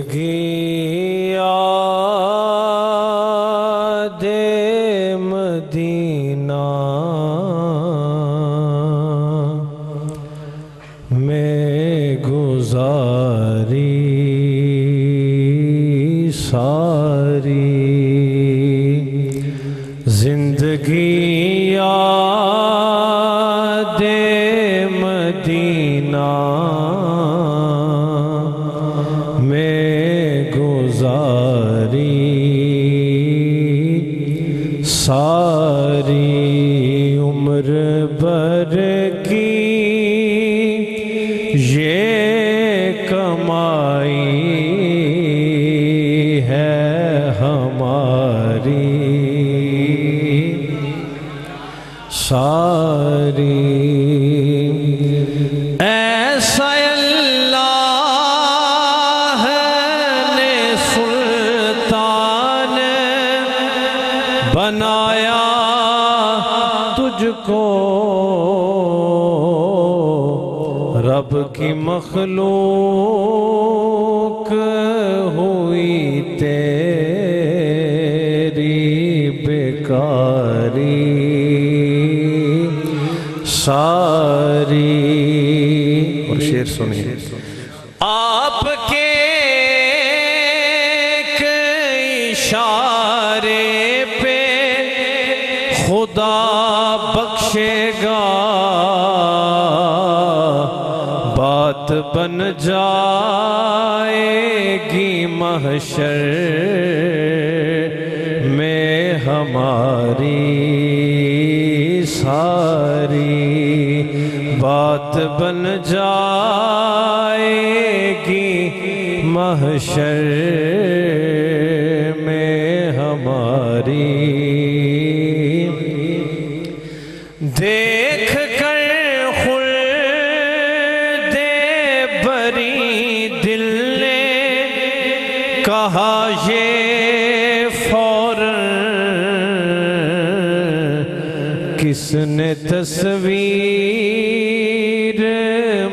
زندگی یاد مدینہ میں گزاری ساری، زندگی یاد مدینہ میں گزاری ساری، عمر بھر کی یہ کمائی ہے ہماری ساری، ایسا اللہ نے سلطان بنایا تجھ کو، رب کی مخلوق ہوئی تیری بیکاری ساری۔ اور شعر سنیے، آپ کے ایک اشارے پہ خدا بخشے گا، بات بن جائے گی محشر میں ہماری ساری، بات بن جائے گی محشر میں ہماری، دیکھ کر خلد بری دل نے کہا یہ فوراً، کس نے تصویر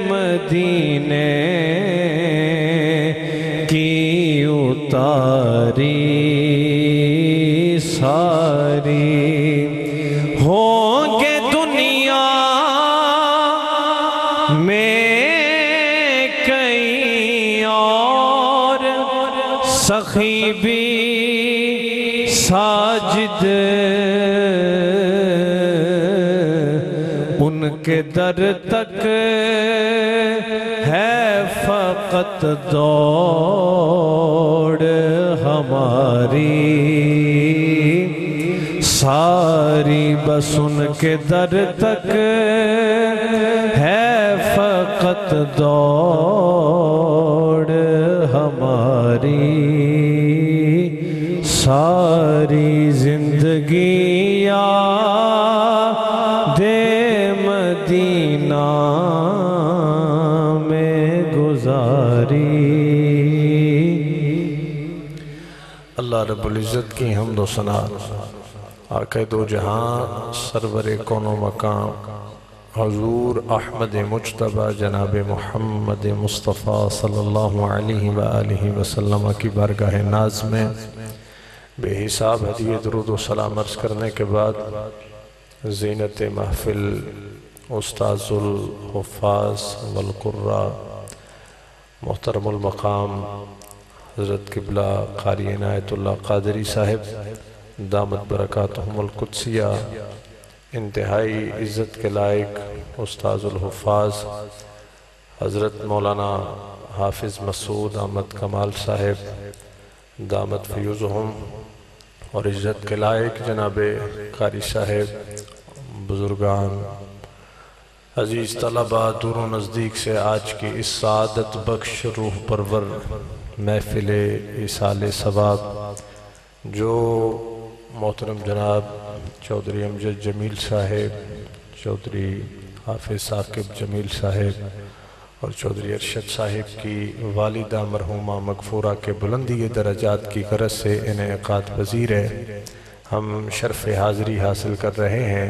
مدینے کی اتاری ساری، ہوں گے دنیا میں کئی اور سخی بھی ساجد، ان کے در تک ہے فقط دوڑ ہماری ساری، بس ان کے در تک ہے فقط دوڑ ہماری ساری، زندگی یاد مدینہ میں گزاری۔ اللہ رب العزت کی حمد و ثنا، آقا دو جہاں سرور کون و مقام حضور احمد مجتبی جناب محمد مصطفیٰ صلی اللہ علیہ وآلہ وسلم کی بارگاہ ناز میں بے حساب ہدیہ درود و سلام عرض کرنے کے بعد، زینت محفل استاذ الحفاظ والقراء محترم المقام حضرت قبلہ قاری عنایت اللہ قادری صاحب دامت برکاتہم القدسیہ، انتہائی عزت کے لائق استاذ الحفاظ حضرت مولانا حافظ مسعود احمد کمال صاحب دامت فیوزہم، اور عزت کے لائق جناب قاری صاحب، بزرگان، عزیز طلبہ، دور و نزدیک سے آج کی اس سعادت بخش روح پرور محفل ایصال ثواب جو محترم جناب چودھری امجد جمیل صاحب، چودھری حافظ ثاقب جمیل صاحب اور چودھری ارشد صاحب کی والدہ مرحومہ مغفورہ کے بلندی درجات کی غرض سے انعقاد پذیر ہے، ہم شرف حاضری حاصل کر رہے ہیں۔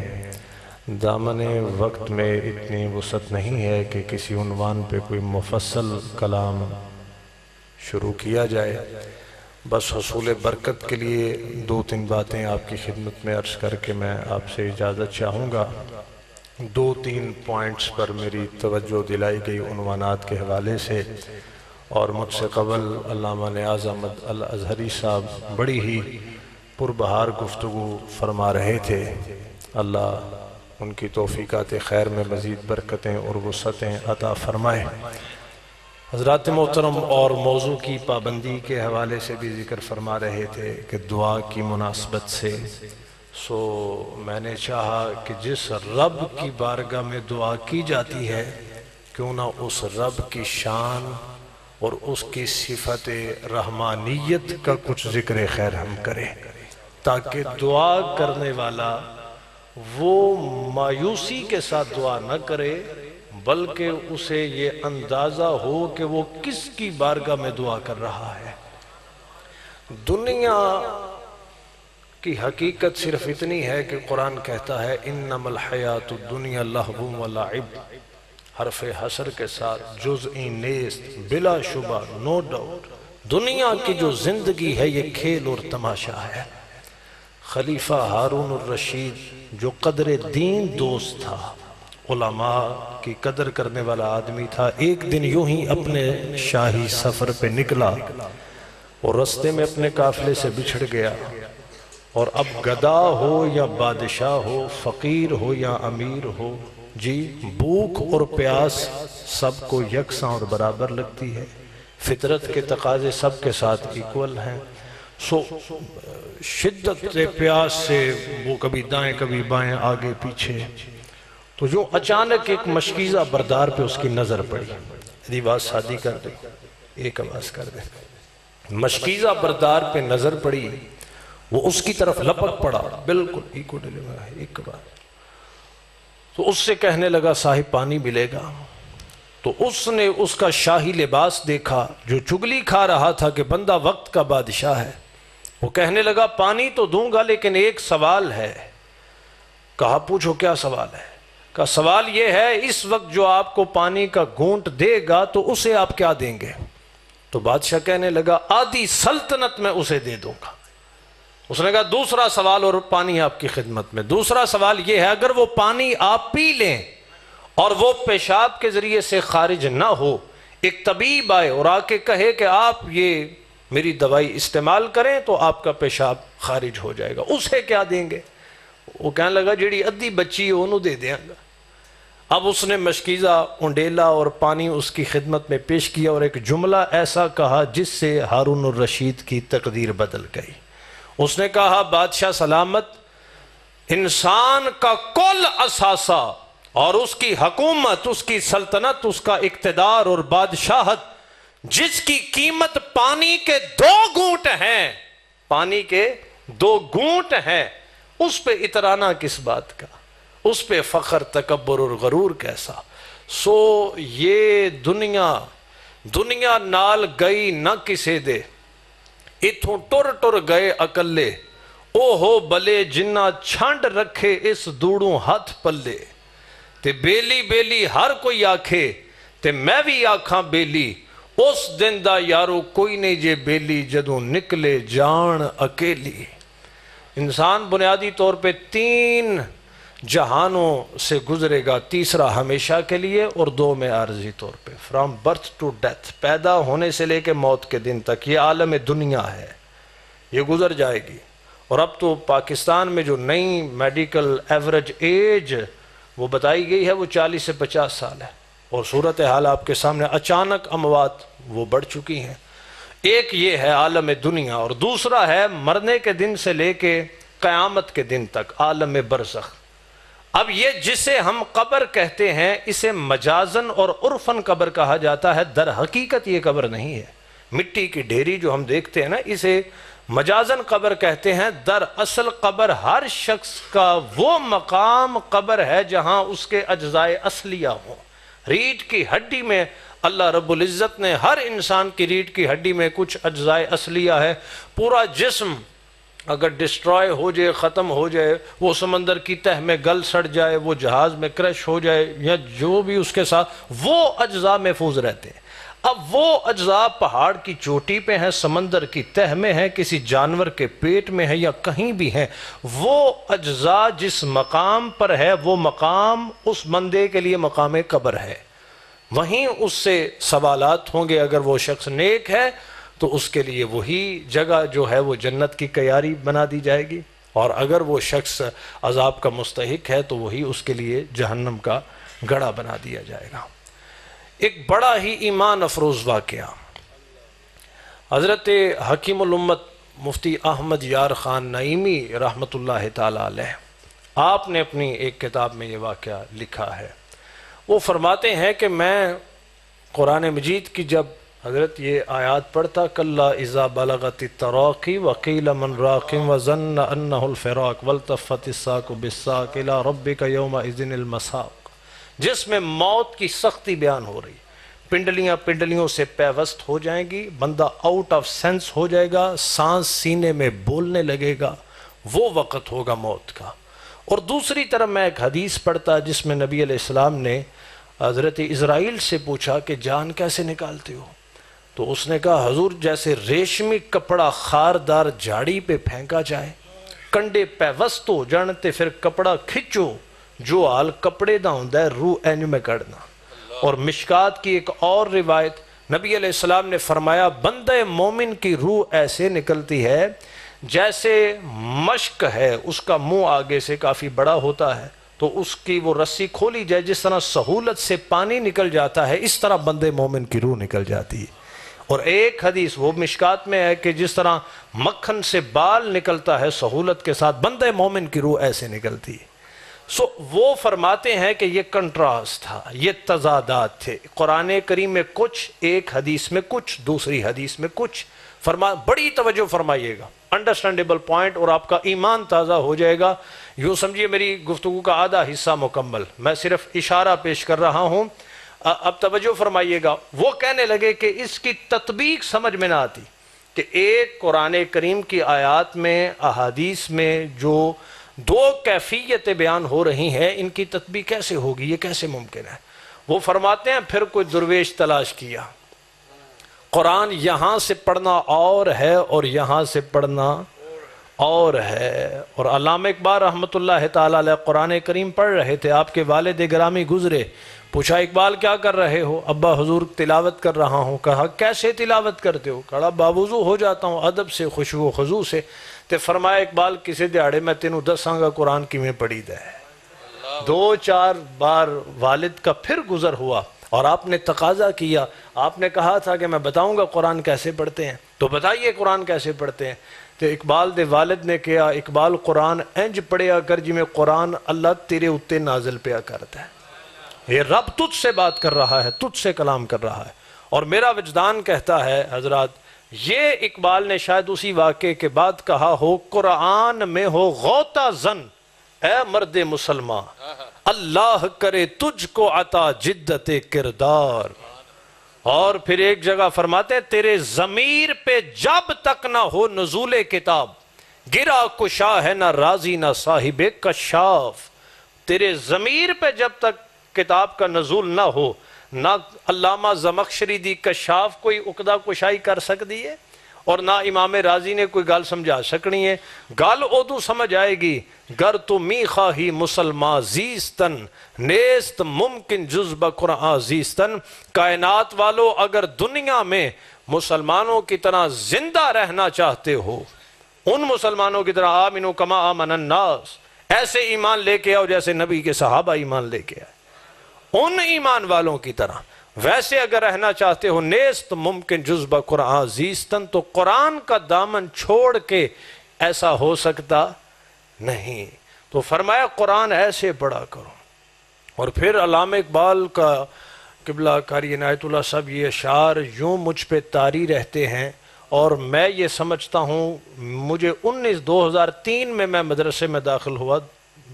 دامن وقت میں اتنی وسعت نہیں ہے کہ کسی عنوان پہ کوئی مفصل کلام شروع کیا جائے۔ بس حصول برکت کے لیے 2-3 باتیں آپ کی خدمت میں عرض کر کے میں آپ سے اجازت چاہوں گا۔ 2-3 پوائنٹس پر میری توجہ دلائی گئی عنوانات کے حوالے سے، اور مجھ سے قبل علامہ نیاز احمد الازہری صاحب بڑی ہی پربہار گفتگو فرما رہے تھے۔ اللہ ان کی توفیقات خیر میں مزید برکتیں اور وسعتیں عطا فرمائے۔ حضرات محترم، اور موضوع کی پابندی کے حوالے سے بھی ذکر فرما رہے تھے کہ دعا کی مناسبت سے، میں نے چاہا کہ جس رب کی بارگاہ میں دعا کی جاتی ہے کیوں نہ اس رب کی شان اور اس کی صفت رحمانیت کا کچھ ذکر خیر ہم کریں، تاکہ دعا کرنے والا وہ مایوسی کے ساتھ دعا نہ کرے، بلکہ اسے یہ اندازہ ہو کہ وہ کس کی بارگاہ میں دعا کر رہا ہے۔ دنیا کی حقیقت صرف اتنی ہے کہ قرآن کہتا ہے انما الحیات الدنیا لہو و لعب، حرف حسر کے ساتھ جزئی نیست، بلا شبہ، نو ڈاؤٹ، دنیا کی جو زندگی ہے یہ کھیل اور تماشا ہے۔ خلیفہ ہارون الرشید جو قدر دین دوست تھا، علماء کی قدر کرنے والا آدمی تھا، ایک دن یوں ہی اپنے شاہی سفر پہ نکلا اور رستے میں اپنے قافلے سے بچھڑ گیا، اور اب گدا ہو یا بادشاہ ہو، فقیر ہو یا امیر ہو، جی بھوک اور پیاس سب کو یکساں اور برابر لگتی ہے، فطرت کے تقاضے سب کے ساتھ ایکول ہیں۔ شدت پیاس سے وہ کبھی دائیں کبھی بائیں، آگے پیچھے، تو جو اچانک ایک مشکیزہ بردار پہ اس کی نظر پڑی، یعنی بات شادی کر دے، ایک آواز کر دے، مشکیزہ بردار پہ نظر پڑی، وہ اس کی طرف لپک پڑا، بالکل ایکو ڈیلیور ہے، ایک بات، تو اس سے کہنے لگا صاحب پانی ملے گا؟ تو اس نے اس کا شاہی لباس دیکھا جو چگلی کھا رہا تھا کہ بندہ وقت کا بادشاہ ہے، وہ کہنے لگا پانی تو دوں گا لیکن ایک سوال ہے۔ کہا پوچھو کیا سوال ہے؟ کہا سوال یہ ہے اس وقت جو آپ کو پانی کا گھونٹ دے گا تو اسے آپ کیا دیں گے؟ تو بادشاہ کہنے لگا آدھی سلطنت میں اسے دے دوں گا۔ اس نے کہا دوسرا سوال، اور پانی آپ کی خدمت میں، دوسرا سوال یہ ہے اگر وہ پانی آپ پی لیں اور وہ پیشاب کے ذریعے سے خارج نہ ہو، ایک طبیب آئے اور آ کے کہے کہ آپ یہ میری دوائی استعمال کریں تو آپ کا پیشاب خارج ہو جائے گا، اسے کیا دیں گے؟ وہ کہنے لگا جیڑی ادھی بچی ہے انہوں دے دیں گا۔ اب اس نے مشکیزہ انڈیلا اور پانی اس کی خدمت میں پیش کیا اور ایک جملہ ایسا کہا جس سے ہارون الرشید کی تقدیر بدل گئی۔ اس نے کہا بادشاہ سلامت، انسان کا کل اثاثہ اور اس کی حکومت، اس کی سلطنت، اس کا اقتدار اور بادشاہت جس کی قیمت پانی کے 2 گھونٹ ہیں، پانی کے 2 گھونٹ ہیں، اس پہ اترانا کس بات کا؟ اس پہ فخر، تکبر اور غرور کیسا؟ یہ دنیا نال گئی نہ کسے دے، اتھوں ٹر گئے اکلے، او ہو بلے جنہ چھانڈ رکھے اس دوڑوں ہاتھ پلے، تے بیلی بیلی ہر کوئی آکھے تے میں بھی آکھاں بیلی، اس دن دا یارو کوئی نہیں جے بیلی جدوں نکلے جان اکیلی۔ انسان بنیادی طور پہ 3 جہانوں سے گزرے گا، تیسرا ہمیشہ کے لیے اور 2 میں عارضی طور پہ، فرام برتھ ٹو ڈیتھ، پیدا ہونے سے لے کے موت کے دن تک۔ یہ عالم دنیا ہے، یہ گزر جائے گی۔ اور اب تو پاکستان میں جو نئی میڈیکل ایوریج ایج وہ بتائی گئی ہے وہ 40 سے 50 سال ہے، اور صورتحال آپ کے سامنے، اچانک اموات وہ بڑھ چکی ہیں۔ ایک یہ ہے عالم دنیا، اور دوسرا ہے مرنے کے دن سے لے کے قیامت کے دن تک، عالم برزخ۔ اب یہ جسے ہم قبر کہتے ہیں اسے مجازن اور عرفن قبر کہا جاتا ہے، در حقیقت یہ قبر نہیں ہے۔ مٹی کی ڈھیری جو ہم دیکھتے ہیں نا، اسے مجازن قبر کہتے ہیں، در اصل قبر ہر شخص کا وہ مقام قبر ہے جہاں اس کے اجزاء اصلیہ ہوں۔ ریڑھ کی ہڈی میں اللہ رب العزت نے ہر انسان کی ریڑھ کی ہڈی میں کچھ اجزاء اصلیہ ہے۔ پورا جسم اگر ڈسٹرائے ہو جائے، ختم ہو جائے، وہ سمندر کی تہ میں گل سڑ جائے، وہ جہاز میں کرش ہو جائے، یا جو بھی اس کے ساتھ، وہ اجزاء محفوظ رہتے ہیں۔ اب وہ اجزاء پہاڑ کی چوٹی پہ ہیں، سمندر کی تہ میں ہیں، کسی جانور کے پیٹ میں ہے یا کہیں بھی ہیں، وہ اجزاء جس مقام پر ہے وہ مقام اس بندے کے لیے مقام قبر ہے، وہیں اس سے سوالات ہوں گے۔ اگر وہ شخص نیک ہے تو اس کے لیے وہی جگہ جو ہے وہ جنت کی کیاری بنا دی جائے گی، اور اگر وہ شخص عذاب کا مستحق ہے تو وہی اس کے لیے جہنم کا گڑھا بنا دیا جائے گا۔ ایک بڑا ہی ایمان افروز واقعہ، حضرت حکیم الامت مفتی احمد یار خان نعیمی رحمۃ اللہ تعالی علیہ، آپ نے اپنی ایک کتاب میں یہ واقعہ لکھا ہے۔ وہ فرماتے ہیں کہ میں قرآن مجید کی جب حضرت یہ آیات پڑھتا، کلا اذا بلغت التراقی وقیل من راق وظن انہ الفراق والتفت الساق بالساق الی ربک یومئذ المساق، جس میں موت کی سختی بیان ہو رہی، پنڈلیاں پنڈلیوں سے پیوست ہو جائیں گی، بندہ آؤٹ آف سینس ہو جائے گا، سانس سینے میں بولنے لگے گا، وہ وقت ہوگا موت کا۔ اور دوسری طرف میں ایک حدیث پڑھتا جس میں نبی علیہ السلام نے حضرت اسرائیل سے پوچھا کہ جان کیسے نکالتے ہو؟ تو اس نے کہا حضور جیسے ریشمی کپڑا خاردار جھاڑی پہ پھینکا جائے، کنڈے پیوست ہو جان تے پھر کپڑا کھچو، جو حال کپڑے دا ہوندا ہے روح اینج میں کڑنا۔ اور مشکات کی ایک اور روایت، نبی علیہ السلام نے فرمایا بندہ مومن کی روح ایسے نکلتی ہے جیسے مشک ہے، اس کا منہ آگے سے کافی بڑا ہوتا ہے تو اس کی وہ رسی کھولی جائے، جس طرح سہولت سے پانی نکل جاتا ہے اس طرح بندے مومن کی روح نکل جاتی ہے۔ اور ایک حدیث وہ مشکات میں ہے کہ جس طرح مکھن سے بال نکلتا ہے سہولت کے ساتھ، بندے مومن کی روح ایسے نکلتی ہے۔ وہ فرماتے ہیں کہ یہ کنٹراسٹ تھا، یہ تضادات تھے، قرآن کریم میں کچھ، ایک حدیث میں کچھ، دوسری حدیث میں کچھ۔ بڑی توجہ فرمائیے گا، انڈرسٹینڈیبل پوائنٹ، اور آپ کا ایمان تازہ ہو جائے گا۔ یوں سمجھیے میری گفتگو کا آدھا حصہ مکمل، میں صرف اشارہ پیش کر رہا ہوں۔ اب توجہ فرمائیے گا۔ وہ کہنے لگے کہ اس کی تطبیق سمجھ میں نہ آتی کہ ایک قرآن کریم کی آیات میں، احادیث میں جو دو کیفیتیں بیان ہو رہی ہیں، ان کی تطبیق کیسے ہوگی، یہ کیسے ممکن ہے؟ وہ فرماتے ہیں پھر کوئی درویش تلاش کیا، قرآن یہاں سے پڑھنا اور ہے اور یہاں سے پڑھنا اور ہے۔ اور علامہ اقبال رحمۃ اللہ تعالی علیہ قرآن کریم پڑھ رہے تھے، آپ کے والد گرامی گزرے، پوچھا اقبال کیا کر رہے ہو؟ ابا حضور تلاوت کر رہا ہوں۔ کہا کیسے تلاوت کرتے ہو؟ کہا باوضو ہو جاتا ہوں ادب سے، خشوع و خضوع سے۔ تے فرمایا اقبال کسی دیہڑے میں تینوں دساں گا قرآن کی میں پڑھی دے۔ دو چار بار والد کا پھر گزر ہوا اور آپ نے تقاضا کیا، آپ نے کہا تھا کہ میں بتاؤں گا قرآن کیسے پڑھتے ہیں، تو بتائیے قرآن کیسے پڑھتے ہیں۔ تو اقبال دے والد نے کہا اقبال قرآن انج پڑھیا کر جی میں قرآن اللہ تیرے اتے نازل پیا کرتا ہے، یہ رب تجھ سے بات کر رہا ہے، تجھ سے کلام کر رہا ہے۔ اور میرا وجدان کہتا ہے حضرات، یہ اقبال نے شاید اسی واقعے کے بعد کہا ہو، قرآن میں ہو غوطہ زن اے مرد مسلمان، اللہ کرے تجھ کو عطا جدت کردار۔ اور پھر ایک جگہ فرماتے ہیں تیرے ضمیر پہ جب تک نہ ہو نزول کتاب، گرا کشا ہے نہ رازی نہ صاحب کشاف۔ تیرے ضمیر پہ جب تک کتاب کا نزول نہ ہو، نہ علامہ زمخشری دی کشاف کوئی عقدہ کشائی کر سکتی ہے، اور نہ امام رازی نے کوئی گل سمجھا سکنی ہے۔ گل ادو سمجھ آئے گی گر تو می خواہی مسلمان زیستن، نیست ممکن جز بقرآن زیستن۔ کائنات والو اگر دنیا میں مسلمانوں کی طرح زندہ رہنا چاہتے ہو، ان مسلمانوں کی طرح آمنو کما آمن الناس، ایسے ایمان لے کے آؤ جیسے نبی کے صحابہ ایمان لے کے آئے، ان ایمان والوں کی طرح ویسے اگر رہنا چاہتے ہو، نیست ممکن جز بقرآن زیستن، تو قرآن کا دامن چھوڑ کے ایسا ہو سکتا نہیں۔ تو فرمایا قرآن ایسے پڑھا کرو۔ اور پھر علامہ اقبال کا قبلہ قاری عنایت اللہ صاحب یہ اشعار یوں مجھ پہ طاری رہتے ہیں، اور میں یہ سمجھتا ہوں مجھے 2003 میں مدرسے میں داخل ہوا،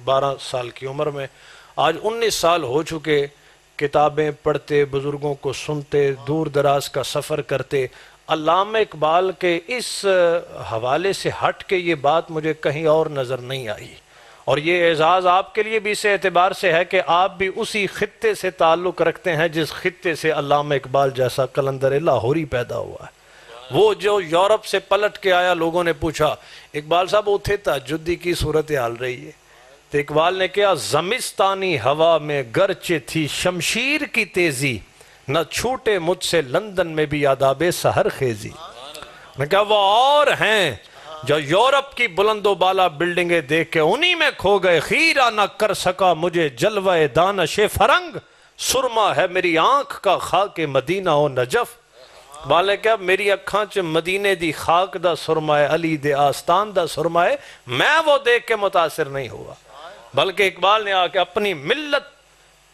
12 سال کی عمر میں، آج 19 سال ہو چکے، کتابیں پڑھتے، بزرگوں کو سنتے، دور دراز کا سفر کرتے۔ علامہ اقبال کے اس حوالے سے ہٹ کے یہ بات مجھے کہیں اور نظر نہیں آئی، اور یہ اعزاز آپ کے لیے بھی اس اعتبار سے ہے کہ آپ بھی اسی خطے سے تعلق رکھتے ہیں جس خطے سے علامہ اقبال جیسا قلندر لاہوری پیدا ہوا ہے۔ وہ جو یورپ سے پلٹ کے آیا، لوگوں نے پوچھا اقبال صاحب اتھے تہجدی کی صورتحال رہی ہے، تو اقبال نے کہا زمستانی ہوا میں گرچہ تھی شمشیر کی تیزی، نہ چھوٹے مجھ سے لندن میں بھی آداب سحر خیزی۔ نے کہا وہ اور ہیں جو یورپ کی بلند و بالا بلڈنگیں دیکھ کے انہی میں کھو گئے، خیرہ نہ کر سکا مجھے جلوہ دانش فرنگ، سرما ہے میری آنکھ کا خاک مدینہ و نجف۔ بالے کیا میری اکھاں چ مدینے دی خاک دا سرمائے، علی دے آستان دا سرمائے، میں وہ دیکھ کے متاثر نہیں ہوا، بلکہ اقبال نے آ کے اپنی ملت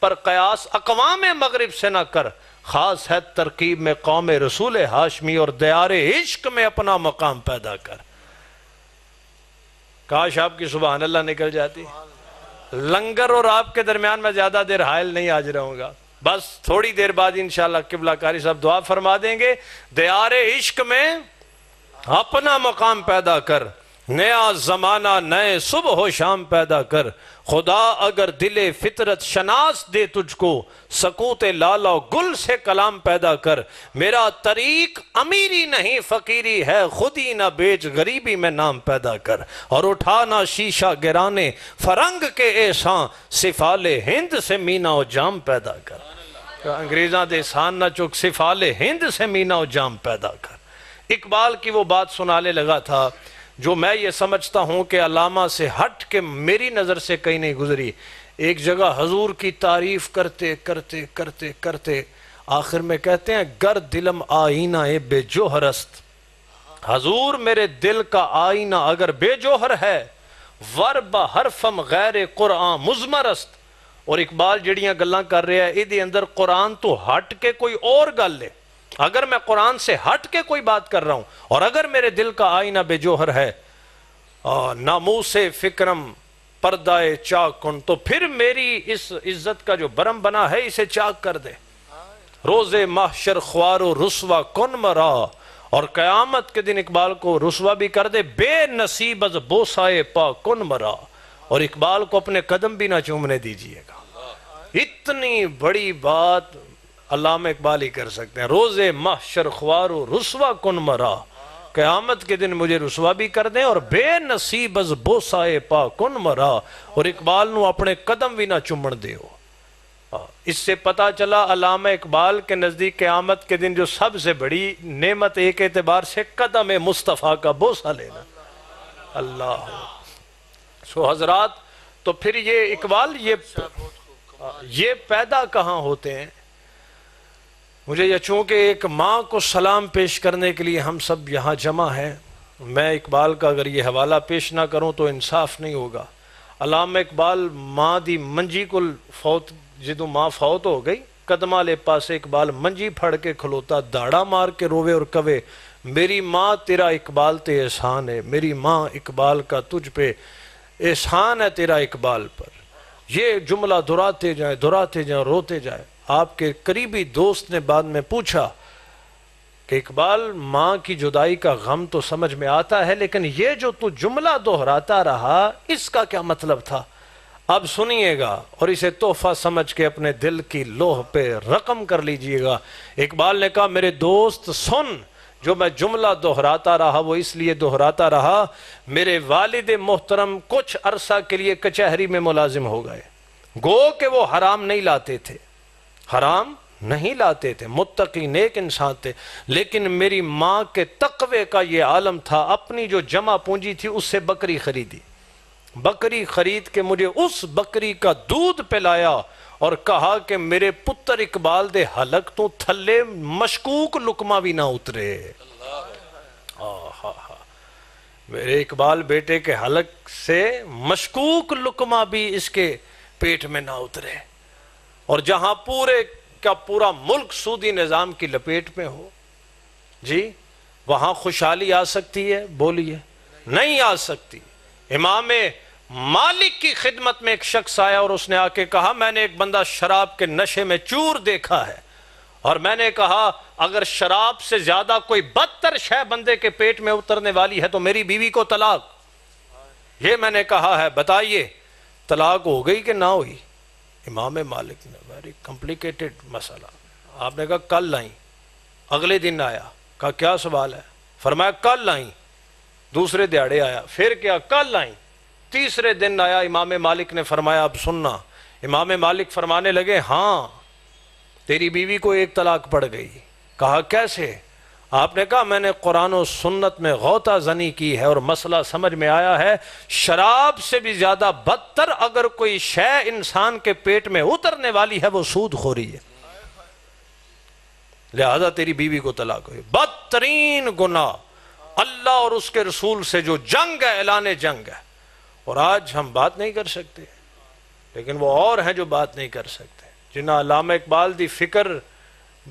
پر قیاس اقوام مغرب سے نہ کر، خاص ہے ترکیب میں قوم رسول ہاشمی اور دیار عشق میں اپنا مقام پیدا کر۔ کاش آپ کی سبحان اللہ نکل جاتی۔ لنگر اور آپ کے درمیان میں زیادہ دیر حائل نہیں آج رہوں گا، بس تھوڑی دیر بعد انشاءاللہ قبلہ کاری صاحب دعا فرما دیں گے۔ دیار عشق میں اپنا مقام پیدا کر، نیا زمانہ نئے صبح و شام پیدا کر، خدا اگر دل فطرت شناس دے تجھ کو، سکوت لالا و گل سے کلام پیدا کر۔ میرا طریق امیری نہیں فقیری ہے، خود ہی نہ بیچ غریبی میں نام پیدا کر، اور اٹھانا شیشہ گرانے فرنگ کے احسان، سفال ہند سے مینا و جام پیدا کر۔ انگریزاں دے احسان نہ چک، سفال ہند سے مینا و جام پیدا کر۔ اقبال کی وہ بات سنانے لگا تھا جو میں یہ سمجھتا ہوں کہ علامہ سے ہٹ کے میری نظر سے کہیں نہیں گزری۔ ایک جگہ حضور کی تعریف کرتے کرتے کرتے کرتے آخر میں کہتے ہیں گر دلم آئینہ بے جوہر است، حضور میرے دل کا آئینہ اگر بے جوہر ہے، ور بحرفم غیر قرآن مزمر است۔ اور اقبال جڑیاں گلاں کر رہے ہیں ادھے اندر قرآن تو ہٹ کے کوئی اور گل لے، اگر میں قرآن سے ہٹ کے کوئی بات کر رہا ہوں اور اگر میرے دل کا آئینہ بے جوہر ہے، ناموس فکرم پردہ چاک کن، تو پھر میری اس عزت کا جو برم بنا ہے اسے چاک کر دے۔ روز محشر خوار و رسوا کن مرا، اور قیامت کے دن اقبال کو رسوا بھی کر دے، بے نصیب از بوسائے پا کن مرا، اور اقبال کو اپنے قدم بھی نہ چومنے دیجئے گا۔ اتنی بڑی بات علامہ اقبال ہی کر سکتے ہیں۔ روز محشر خوار و رسوا کن مرا، قیامت کے دن مجھے رسوا بھی کر دیں، اور بے نصیب از بوسائے پا کن مرا، اور اقبال نو اپنے قدم بھی نہ چومن دیو۔ اس سے پتا چلا علامہ اقبال کے نزدیک قیامت کے دن جو سب سے بڑی نعمت ایک اعتبار سے قدم مصطفیٰ کا بوسہ لینا۔ اللہ سو حضرات، تو پھر یہ اقبال یہ پیدا کہاں ہوتے ہیں؟ مجھے یہ چونکہ ایک ماں کو سلام پیش کرنے کے لیے ہم سب یہاں جمع ہیں، میں اقبال کا اگر یہ حوالہ پیش نہ کروں تو انصاف نہیں ہوگا۔ علامہ اقبال ماں دی منجی کل فوت، جدو ماں فوت ہو گئی، قدمہ لے پاسے اقبال منجی پھڑ کے کھلوتا، داڑا مار کے روے اور کہے میری ماں تیرا اقبال تے احسان ہے، میری ماں اقبال کا تجھ پہ احسان ہے تیرا اقبال پر۔ یہ جملہ دہراتے جائیں روتے جائیں۔ آپ کے قریبی دوست نے بعد میں پوچھا کہ اقبال ماں کی جدائی کا غم تو سمجھ میں آتا ہے، لیکن یہ جو تو جملہ دہراتا رہا اس کا کیا مطلب تھا؟ اب سنیے گا اور اسے تحفہ سمجھ کے اپنے دل کی لوح پہ رقم کر لیجئے گا۔ اقبال نے کہا میرے دوست سن، جو میں جملہ دہراتا رہا وہ اس لیے دہراتا رہا، میرے والد محترم کچھ عرصہ کے لیے کچہری میں ملازم ہو گئے، گو کہ وہ حرام نہیں لاتے تھے، حرام نہیں لاتے تھے، متقی نیک انسان تھے، لیکن میری ماں کے تقوی کا یہ عالم تھا، اپنی جو جمع پونجی تھی اس سے بکری خریدی، بکری خرید کے مجھے اس بکری کا دودھ پلایا اور کہا کہ میرے پتر اقبال دے حلق تو تھلے مشکوک لقمہ بھی نہ اترے۔ میرے اقبال بیٹے کے حلق سے مشکوک لقمہ بھی اس کے پیٹ میں نہ اترے، اور جہاں پورے کا پورا ملک سودی نظام کی لپیٹ میں ہو، جی وہاں خوشحالی آ سکتی ہے؟ بولیے نہیں آ سکتی۔ امام مالک کی خدمت میں ایک شخص آیا اور اس نے آ کے کہا میں نے ایک بندہ شراب کے نشے میں چور دیکھا ہے، اور میں نے کہا اگر شراب سے زیادہ کوئی بدتر شے بندے کے پیٹ میں اترنے والی ہے تو میری بیوی کو طلاق، یہ میں نے کہا ہے، بتائیے طلاق ہو گئی کہ نہ ہوئی؟ امام مالک نے ویری کمپلیکیٹڈ مسئلہ، آپ نے کہا کل آئیں، اگلے دن آیا، کہا کیا سوال ہے؟ فرمایا کل آئیں، دوسرے دیہڑے آیا، پھر کیا کل آئیں، تیسرے دن آیا، امام مالک نے فرمایا اب سننا۔ امام مالک فرمانے لگے ہاں تیری بیوی کو ایک طلاق پڑ گئی۔ کہا کیسے؟ آپ نے کہا میں نے قرآن و سنت میں غوطہ زنی کی ہے اور مسئلہ سمجھ میں آیا ہے، شراب سے بھی زیادہ بدتر اگر کوئی شے انسان کے پیٹ میں اترنے والی ہے وہ سود خوری ہے، لہذا تیری بیوی کو طلاق ہوئی۔ بدترین گناہ، اللہ اور اس کے رسول سے جو جنگ ہے، اعلان جنگ ہے۔ اور آج ہم بات نہیں کر سکتے، لیکن وہ اور ہیں جو بات نہیں کر سکتے، جنہاں علامہ اقبال دی فکر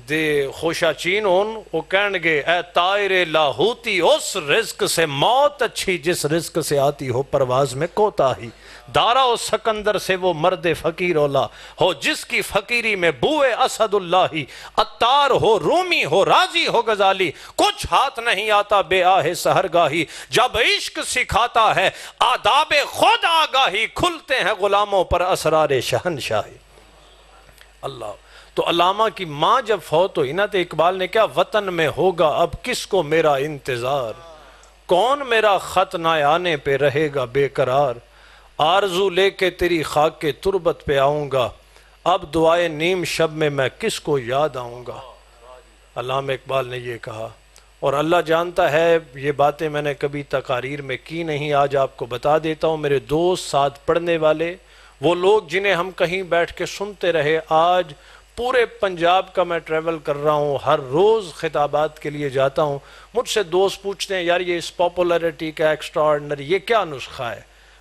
دے خوشا چین ہون، وہ کہن گے اے طائر لاہوتی اس رزق سے موت اچھی جس رزق سے آتی ہو پرواز میں کوتاہی، دارا و سکندر سے وہ مرد فقیر اولا ہو جس کی فقیری میں بوئے اسد اللہ ہی، عطار ہو رومی ہو رازی ہو غزالی، کچھ ہاتھ نہیں آتا بے آہ سحرگاہی، جب عشق سکھاتا ہے آداب خود آگاہی، کھلتے ہیں غلاموں پر اسرار شہنشاہی۔ اللہ تو علامہ کی ماں جب فوت ہوئی نا تو اقبال نے کیا وطن میں ہوگا اب کس کو میرا انتظار، کون میرا خط نہ آنے پہ رہے گا بے قرار، آرزو لے کے تیری خاک کے تربت پہ آؤں گا، اب دعائے نیم شب میں میں کس کو یاد آؤں گا۔ علامہ اقبال نے یہ کہا، اور اللہ جانتا ہے یہ باتیں میں نے کبھی تقاریر میں کی نہیں، آج آپ کو بتا دیتا ہوں۔ میرے دوست ساتھ پڑھنے والے وہ لوگ جنہیں ہم کہیں بیٹھ کے سنتے رہے، آج پورے پنجاب کا میں ٹریول کر رہا ہوں، ہر روز خطابات کے لیے جاتا ہوں، مجھ سے دوست پوچھتے ہیں یار یہ اس پاپولیرٹی کا ایکسٹرا آرڈنری یہ کیا نسخہ ہے؟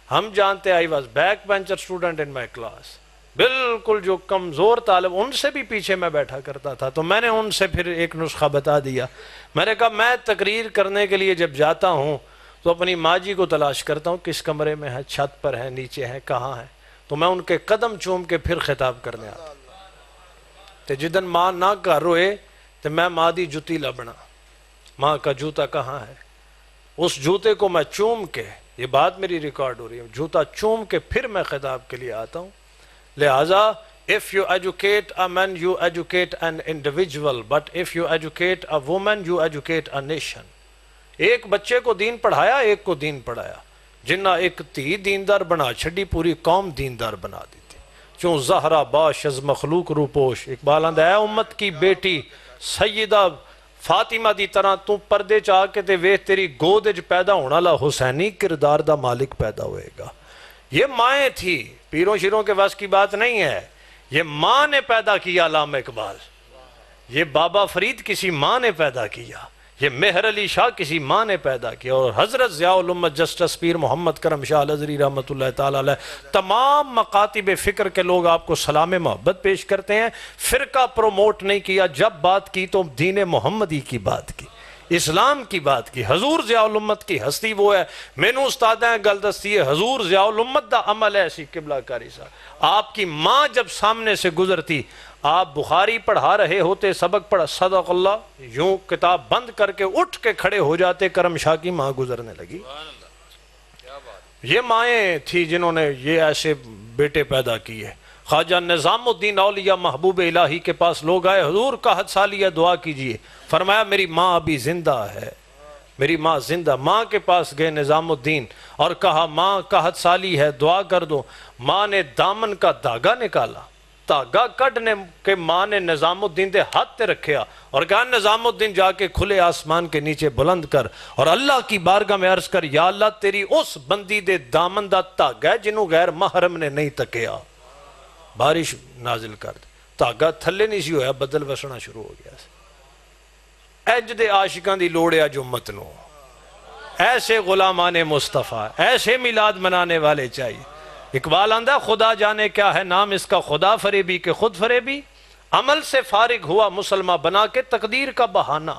ہم جانتے ہیں I was back bencher student in my class, بالکل جو کمزور طالب ان سے بھی پیچھے میں بیٹھا کرتا تھا، تو میں نے ان سے پھر ایک نسخہ بتا دیا۔ میں نے کہا میں تقریر کرنے کے لیے جب جاتا ہوں تو اپنی ماں جی کو تلاش کرتا ہوں، کس کمرے میں ہے، چھت پر ہے، نیچے ہے، کہاں ہے، تو میں ان کے قدم چوم کے پھر خطاب کرنے آتا ہوں۔ تے جدن ماں نہ کر روئے تو میں ماں دی جوتی لبنا، ماں کا جوتا کہاں ہے، اس جوتے کو میں چوم کے، یہ بات میری ریکارڈ ہو رہی ہے، جوتا چوم کے پھر میں خطاب کے لیے آتا ہوں۔ لہٰذا if you educate a man you educate an individual but if you educate a woman you educate a nation۔ ایک بچے کو دین پڑھایا، ایک کو دین پڑھایا، جنہ ایک تھی دیندار بنا چھڑی پوری قوم دیندار بنا دیتی، چون زہرا باش از مخلوق روپوش۔ اقبال آندہ ہے امت کی بیٹی سیدہ فاطمہ دی طرح تو پردے چاہ کے تے وے تیری گود اج پیدا ہونا لا حسینی کردار دا مالک پیدا ہوئے گا۔ یہ مائیں تھی، پیروں شیروں کے واسطے کی بات نہیں ہے، یہ ماں نے پیدا کیا علامہ اقبال، یہ بابا فرید کسی ماں نے پیدا کیا، یہ مہر علی شاہ کسی ماں نے پیدا کیا، اور حضرت ضیاء الامت جسٹس پیر محمد کرم شاہ الازہری رحمۃ اللہ تعالیٰ علیہ، تمام مکاتب فکر کے لوگ آپ کو سلام محبت پیش کرتے ہیں۔ فرقہ پروموٹ نہیں کیا، جب بات کی تو دین محمدی کی بات کی، اسلام کی بات کی۔ حضور ضیاء الامت کی ہستی وہ ہے، مینوں استاد ہیں گل دستی ہے، حضور ضیاء الامت دا عمل ہے سی قبلہ کاری صاحب۔ آپ کی ماں جب سامنے سے گزرتی، آپ بخاری پڑھا رہے ہوتے، سبق پڑھا، صدق اللہ، یوں کتاب بند کر کے اٹھ کے کھڑے ہو جاتے، کرم شاہ کی ماں گزرنے لگی۔ یہ مائیں تھی جنہوں نے یہ ایسے بیٹے پیدا کیے۔ خواجہ نظام الدین اولیاء محبوب الہی کے پاس لوگ آئے، حضور قحط سالی ہے دعا کیجئے، فرمایا میری ماں ابھی زندہ ہے، میری ماں زندہ۔ ماں کے پاس گئے نظام الدین اور کہا ماں قحط سالی ہے دعا کر دو۔ ماں نے دامن کا دھاگا نکالا، دھاگا کٹنے کے ماں نے نظام الدین دے ہاتھ تے رکھیا اور کہا نظام الدین جا کے کھلے آسمان کے نیچے بلند کر اور اللہ کی بارگاہ میں عرض کر، یا اللہ تیری اس بندی دے دامن دا دھاگا ہے جنہوں غیر محرم نے نہیں تکیا، بارش نازل کر دے۔ دھاگا تھلے نہیں سی ہویا، بدل وسنا شروع ہو گیا۔ اج دے عاشقاں دی لوڑ ہے اج امت نو، ایسے غلامان مصطفیٰ، ایسے میلاد منانے والے چاہیے۔ اقبال آندہ خدا جانے کیا ہے نام اس کا، خدا فریبی کہ خود فریبی، عمل سے فارغ ہوا مسلمہ بنا کے تقدیر کا بہانہ۔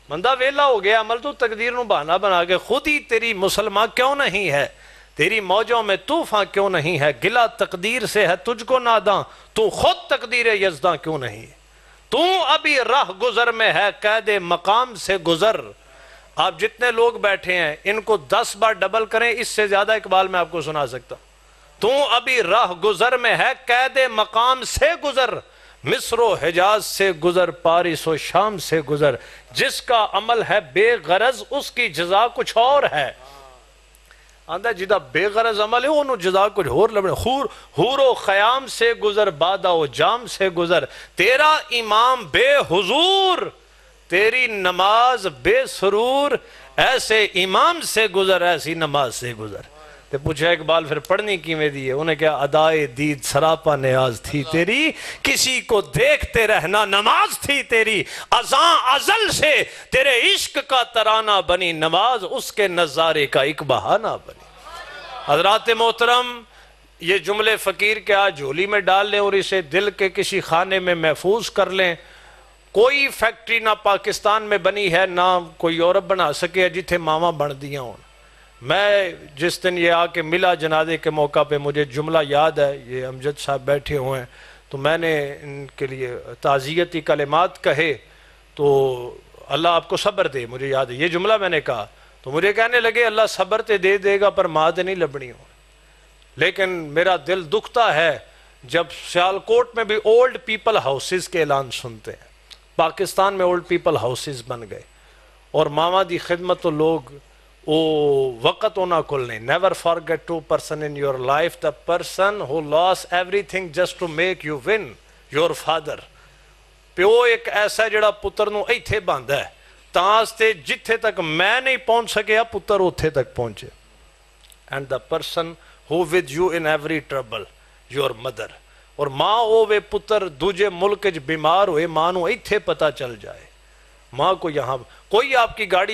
بندہ ویلا ہو گیا، عمل تو تقدیر نو بہانہ بنا کے، خود ہی تیری مسلمہ کیوں نہیں ہے، تیری موجوں میں طوفان کیوں نہیں ہے، گلا تقدیر سے ہے تجھ کو ناداں، تو خود تقدیر یزداں کیوں نہیں، تو ابھی راہ گزر میں ہے قید مقام سے گزر۔ آپ جتنے لوگ بیٹھے ہیں ان کو 10 بار ڈبل کریں، اس سے زیادہ اقبال میں آپ کو سنا سکتا ہوں۔ تو ابھی راہ گزر میں ہے، قید مقام سے گزر، مصر و حجاز سے گزر، پارس و شام سے گزر، جس کا عمل ہے بے غرض اس کی جزا کچھ اور ہے۔ آندہ جدہ بے غرض عمل ہے انہوں جزا کچھ اور لبنے، حور و خیام سے گزر، بادہ و جام سے گزر، تیرا امام بے حضور، تیری نماز بے سرور، ایسے امام سے گزر، ایسی نماز سے گزر۔ تو پوچھا اقبال پھر پڑھنی کی میں دی ہے؟ انہیں کہا ادائے دید سراپا نیاز تھی تیری، کسی کو دیکھتے رہنا نماز تھی تیری، ازاں ازل سے تیرے عشق کا ترانہ بنی نماز، اس کے نظارے کا ایک بہانہ بنی۔ حضرات محترم، یہ جملے فقیر کے آج جھولی میں ڈال لیں اور اسے دل کے کسی خانے میں محفوظ کر لیں۔ کوئی فیکٹری نہ پاکستان میں بنی ہے نہ کوئی یورپ بنا سکے جتھے ماما بن دیا ہوں۔ میں جس دن یہ آ کے ملا جنازے کے موقع پہ مجھے جملہ یاد ہے، یہ امجد صاحب بیٹھے ہوئے ہیں تو میں نے ان کے لیے تعزیتی کلمات کہے تو اللہ آپ کو صبر دے، مجھے یاد ہے یہ جملہ میں نے کہا تو مجھے کہنے لگے اللہ صبر تے دے دے گا پر ماں تے نہیں لبنی ہو۔ لیکن میرا دل دکھتا ہے جب سیالکوٹ میں بھی اولڈ پیپل ہاؤسز کے اعلان سنتے ہیں، پاکستان میں اولڈ پیپل ہاؤسز بن گئے اور ماما دی خدمت تو لوگ او وقت ہونا کل نہیں۔ Never forget two person in your life, the person who lost everything just to make you win, your father۔ پیو ایک ایسا جڑا پتر نو ایتھے باندھا ہے تاں تے جتھے تک میں نہیں پہنچ سکیا پتر اتھے تک پہنچے۔ And the person who with you in every trouble, your mother۔ اور ماں ہوئے پتر دوجے ملک بیمار ہوئے، ماں نو ایتھے پتہ چل جائے، ماں کو یہاں کوئی آپ کی گاڑی